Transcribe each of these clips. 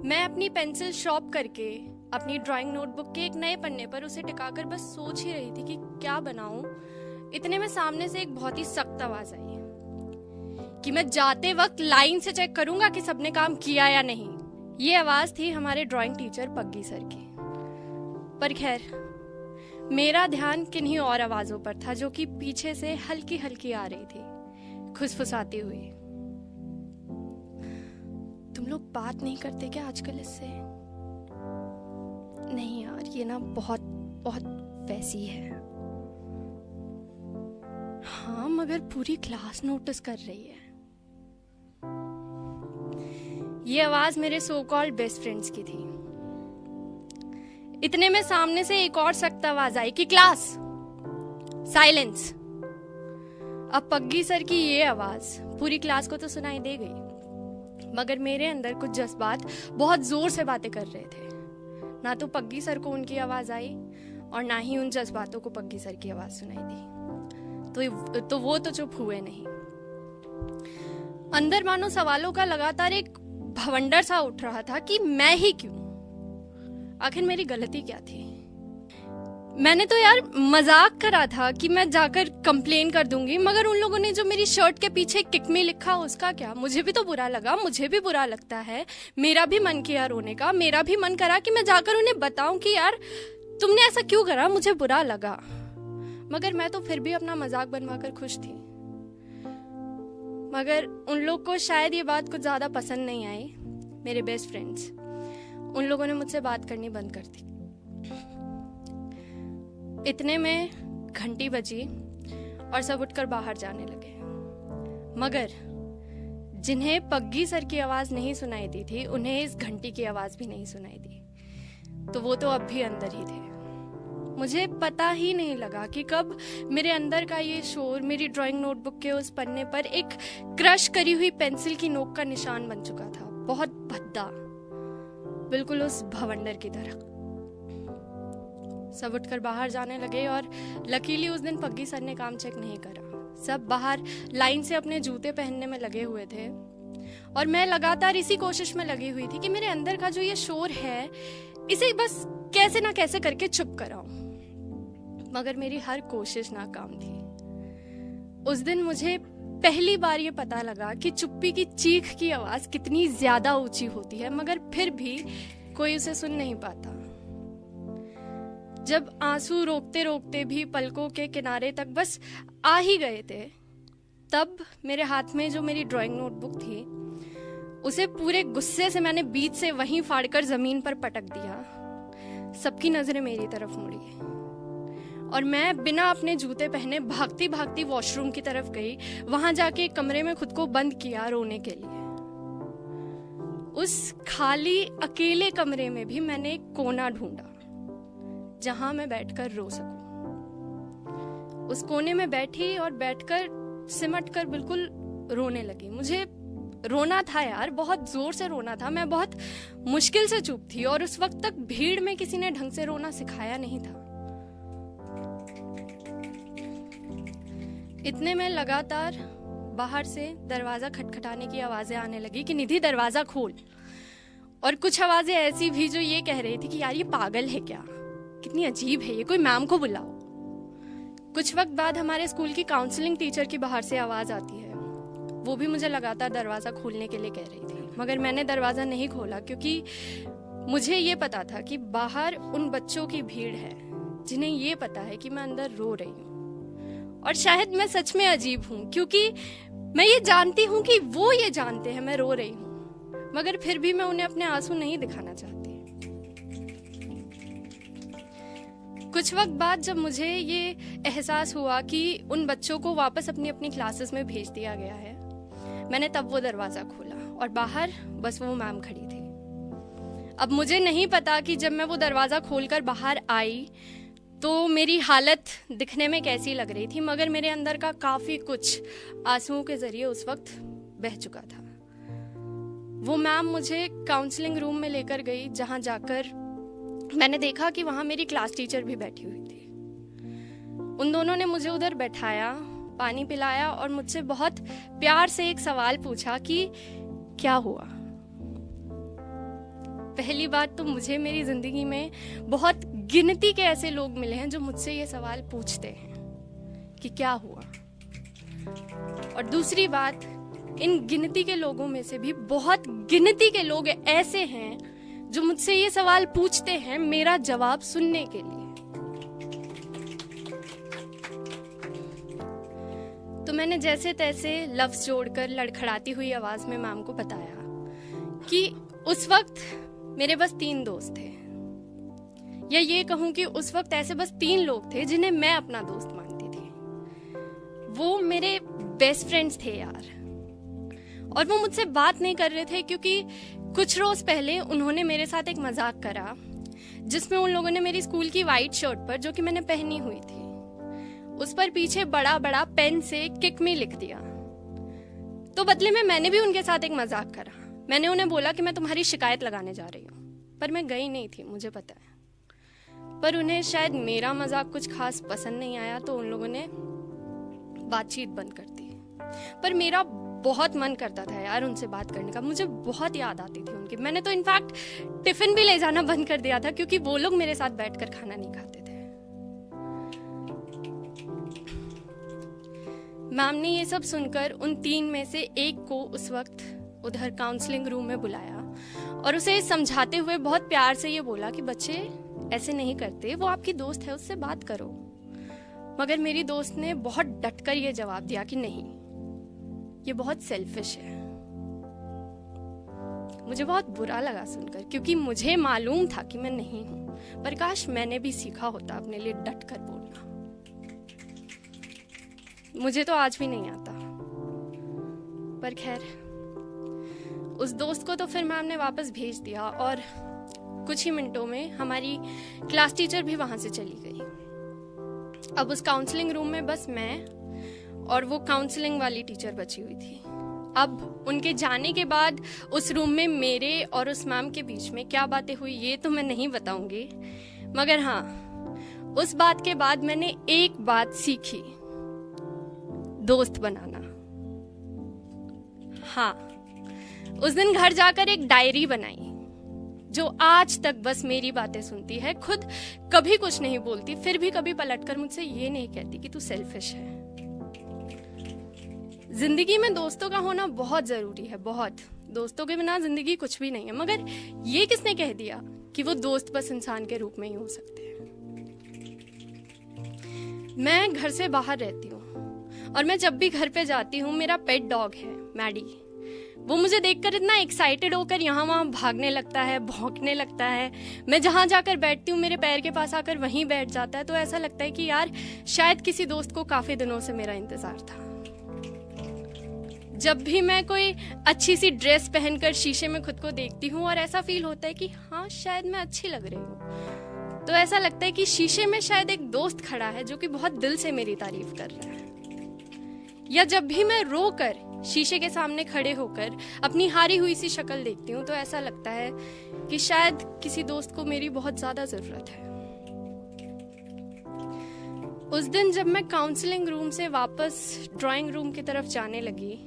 मैं अपनी pencil sharp करके अपनी ड्राइंग नोटबुक के एक नए पन्ने पर उसे टिकाकर बस सोच ही रही थी कि क्या बनाऊं। इतने में सामने से एक बहुत ही सख्त आवाज आई कि मैं जाते वक्त लाइन से चेक करूंगा कि सबने काम किया या नहीं। ये आवाज थी हमारे ड्राइंग टीचर पग्गी सर की। पर खैर, मेरा ध्यान किन्हीं और आवाजों पर था जो कि पीछे से हल्की हल्की आ रही थी, खुसफुसाती हुई। तुम लोग बात नहीं करते क्या आजकल इससे? नहीं यार, ये ना बहुत बहुत वैसी है। हाँ, मगर पूरी क्लास नोटिस कर रही है। ये आवाज मेरे सो कॉल्ड बेस्ट फ्रेंड्स की थी। इतने में सामने से एक और सख्त आवाज आई कि क्लास साइलेंस। अब पग्गी सर की ये आवाज पूरी क्लास को तो सुनाई दे गई, मगर मेरे अंदर कुछ जज्बात बहुत जोर से बातें कर रहे थे। ना तो पग्गी सर को उनकी आवाज आई और ना ही उन जज्बातों को पग्गी सर की आवाज सुनाई दी। तो वो तो चुप हुए नहीं। अंदर मानो सवालों का लगातार एक भवंडर सा उठ रहा था कि मैं ही क्यों? आखिर मेरी गलती क्या थी? मैंने तो यार मजाक करा था कि मैं जाकर कंप्लेन कर दूंगी, मगर उन लोगों ने जो मेरी शर्ट के पीछे किक मी लिखा उसका क्या? मुझे भी तो बुरा लगा, मुझे भी बुरा लगता है। मेरा भी मन किया रोने का, मेरा भी मन करा कि मैं जाकर उन्हें बताऊं कि यार तुमने ऐसा क्यों करा, मुझे बुरा लगा। मगर मैं तो फिर भी अपना मजाक बनवाकर खुश थी। मगर उन लोग को शायद ये बात कुछ ज्यादा पसंद नहीं आई। मेरे बेस्ट फ्रेंड्स, उन लोगों ने मुझसे बात करनी बंद कर दी। इतने में घंटी बजी और सब उठकर बाहर जाने लगे। मगर जिन्हें पग्गी सर की आवाज नहीं सुनाई दी थी, उन्हें इस घंटी की आवाज भी नहीं सुनाई दी। तो वो तो अब भी अंदर ही थे। मुझे पता ही नहीं लगा कि कब मेरे अंदर का ये शोर मेरी ड्राइंग नोटबुक के उस पन्ने पर एक क्रश करी हुई पेंसिल की नोक का निशान बन चुका था, बहुत भद्दा, बिल्कुल उस भवंडर की तरह। सब उठकर बाहर जाने लगे और लकीली उस दिन पग्गी सर ने काम चेक नहीं करा। सब बाहर लाइन से अपने जूते पहनने में लगे हुए थे और मैं लगातार इसी कोशिश में लगी हुई थी कि मेरे अंदर का जो ये शोर है इसे बस कैसे ना कैसे करके चुप कराऊं। मगर मेरी हर कोशिश नाकाम थी। उस दिन मुझे पहली बार ये पता लगा कि चुप्पी की चीख की आवाज कितनी ज्यादा ऊंची होती है, मगर फिर भी कोई उसे सुन नहीं पाता। जब आंसू रोकते रोकते भी पलकों के किनारे तक बस आ ही गए थे, तब मेरे हाथ में जो मेरी ड्राइंग नोटबुक थी उसे पूरे गुस्से से मैंने बीच से वहीं फाड़कर जमीन पर पटक दिया। सबकी नजरें मेरी तरफ मुड़ी और मैं बिना अपने जूते पहने भागती भागती वॉशरूम की तरफ गई। वहां जाके एक कमरे में खुद को बंद किया रोने के लिए। उस खाली अकेले कमरे में भी मैंने एक कोना ढूंढा जहां मैं बैठकर रो सकूं। उस कोने में बैठी और बैठकर सिमटकर बिल्कुल रोने लगी। मुझे रोना था यार, बहुत जोर से रोना था। मैं बहुत मुश्किल से चुप थी और उस वक्त तक भीड़ में किसी ने ढंग से रोना सिखाया नहीं था। इतने में लगातार बाहर से दरवाजा खटखटाने की आवाजें आने लगी कि निधि दरवाजा खोल। और कुछ आवाजें ऐसी भी जो ये कह रही थी कि यार ये पागल है क्या, कितनी अजीब है ये, कोई मैम को बुलाओ। कुछ वक्त बाद हमारे स्कूल की काउंसलिंग टीचर की बाहर से आवाज आती है। वो भी मुझे लगातार दरवाजा खोलने के लिए कह रही थी, मगर मैंने दरवाजा नहीं खोला क्योंकि मुझे ये पता था कि बाहर उन बच्चों की भीड़ है जिन्हें ये पता है कि मैं अंदर रो रही हूँ। और शायद मैं सच में अजीब हूँ क्योंकि मैं ये जानती हूँ कि वो ये जानते हैं मैं रो रही हूँ, मगर फिर भी मैं उन्हें अपने आंसू नहीं दिखाना चाहती। कुछ वक्त बाद जब मुझे ये एहसास हुआ कि उन बच्चों को वापस अपनी अपनी क्लासेस में भेज दिया गया है, मैंने तब वो दरवाजा खोला और बाहर बस वो मैम खड़ी थी। अब मुझे नहीं पता कि जब मैं वो दरवाजा खोलकर बाहर आई तो मेरी हालत दिखने में कैसी लग रही थी, मगर मेरे अंदर का काफी कुछ आंसुओं के जरिए उस वक्त बह चुका था। वो मैम मुझे काउंसलिंग रूम में लेकर गई, जहां जाकर मैंने देखा कि वहां मेरी क्लास टीचर भी बैठी हुई थी। उन दोनों ने मुझे उधर बैठाया, पानी पिलाया और मुझसे बहुत प्यार से एक सवाल पूछा कि क्या हुआ। पहली बात तो मुझे मेरी ज़िंदगी में बहुत गिनती के ऐसे लोग मिले हैं जो मुझसे ये सवाल पूछते हैं कि क्या हुआ। और दूसरी बात, इन गिनती के लोगों में से भी बहुत गिनती के लोग ऐसे हैं जो मुझसे ये सवाल पूछते हैं मेरा जवाब सुनने के लिए। तो मैंने जैसे तैसे लफ्ज जोड़कर लड़खड़ाती हुई आवाज में मैम को बताया कि उस वक्त मेरे बस 3 दोस्त थे, या ये कहूं कि उस वक्त ऐसे बस 3 लोग थे जिन्हें मैं अपना दोस्त मानती थी। वो मेरे बेस्ट फ्रेंड्स थे यार, और वो मुझसे बात नहीं कर रहे थे क्योंकि कुछ रोज पहले उन्होंने मेरे साथ एक मजाक करा जिसमें उन लोगों ने मेरी स्कूल की वाइट शर्ट पर, जो कि मैंने पहनी हुई थी, उस पर पीछे बड़ा बड़ा पेन से किक मी लिख दिया। तो बदले में मैंने भी उनके साथ एक मजाक करा। मैंने उन्हें बोला कि मैं तुम्हारी शिकायत लगाने जा रही हूँ, पर मैं गई नहीं थी, मुझे पता है। पर उन्हें शायद मेरा मजाक कुछ खास पसंद नहीं आया, तो उन लोगों ने बातचीत बंद कर दी। पर मेरा बहुत मन करता था यार उनसे बात करने का, मुझे बहुत याद आती थी उनकी। मैंने तो इनफैक्ट टिफिन भी ले जाना बंद कर दिया था क्योंकि वो लोग मेरे साथ बैठकर खाना नहीं खाते थे। मैम ने ये सब सुनकर उन 3 में से एक को उस वक्त उधर काउंसलिंग रूम में बुलाया और उसे समझाते हुए बहुत प्यार से ये बोला कि बच्चे ऐसे नहीं करते, वो आपकी दोस्त है, उससे बात करो। मगर मेरी दोस्त ने बहुत डटकर ये जवाब दिया कि नहीं, ये बहुत सेल्फिश है। मुझे बहुत बुरा लगा सुनकर, क्योंकि मुझे मालूम था कि मैं नहीं हूं, पर काश मैंने भी सीखा होता अपने लिए डटकर बोलना। मुझे तो आज भी नहीं आता। पर खैर, उस दोस्त को तो फिर मैम ने वापस भेज दिया और कुछ ही मिनटों में हमारी क्लास टीचर भी वहां से चली गई। अब उस काउंसलिंग रूम में बस मैं और वो काउंसलिंग वाली टीचर बची हुई थी। अब उनके जाने के बाद उस रूम में मेरे और उस मैम के बीच में क्या बातें हुई ये तो मैं नहीं बताऊंगी, मगर हाँ, उस बात के बाद मैंने एक बात सीखी, दोस्त बनाना। हाँ, उस दिन घर जाकर एक डायरी बनाई जो आज तक बस मेरी बातें सुनती है, खुद कभी कुछ नहीं बोलती, फिर भी कभी पलटकर मुझसे ये नहीं कहती कि तू सेल्फिश है। जिंदगी में दोस्तों का होना बहुत जरूरी है, बहुत। दोस्तों के बिना जिंदगी कुछ भी नहीं है। मगर ये किसने कह दिया कि वो दोस्त बस इंसान के रूप में ही हो सकते हैं। मैं घर से बाहर रहती हूँ और मैं जब भी घर पे जाती हूँ, मेरा पेट डॉग है मैडी। वो मुझे देखकर इतना एक्साइटेड होकर यहाँ वहाँ भागने लगता है, भौंकने लगता है। मैं जहाँ जाकर बैठती हूँ मेरे पैर के पास आकर वहीं बैठ जाता है। तो ऐसा लगता है कि यार शायद किसी दोस्त को काफी दिनों से मेरा इंतजार था। जब भी मैं कोई अच्छी सी ड्रेस पहनकर शीशे में खुद को देखती हूँ और ऐसा फील होता है कि हाँ शायद मैं अच्छी लग रही हूँ, तो ऐसा लगता है कि शीशे में शायद एक दोस्त खड़ा है जो कि बहुत दिल से मेरी तारीफ कर रहा है। या जब भी मैं रोकर शीशे के सामने खड़े होकर अपनी हारी हुई सी शक्ल देखती हूँ, तो ऐसा लगता है कि शायद किसी दोस्त को मेरी बहुत ज्यादा जरूरत है। उस दिन जब मैं काउंसलिंग रूम से वापस ड्राइंग रूम की तरफ जाने लगी,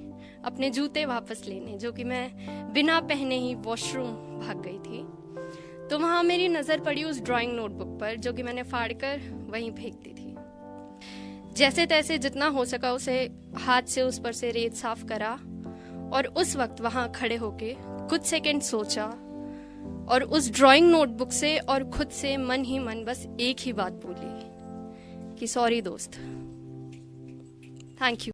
अपने जूते वापस लेने, जो कि मैं बिना पहने ही वॉशरूम भाग गई थी, तो वहां मेरी नजर पड़ी उस ड्राइंग नोटबुक पर जो कि मैंने फाड़कर वहीं फेंक दी थी। जैसे तैसे जितना हो सका उसे हाथ से उस पर से रेत साफ करा और उस वक्त वहां खड़े होके कुछ सेकंड सोचा और उस ड्राइंग नोटबुक से और खुद से मन ही मन बस एक ही बात बोली कि सॉरी दोस्त, थैंक यू।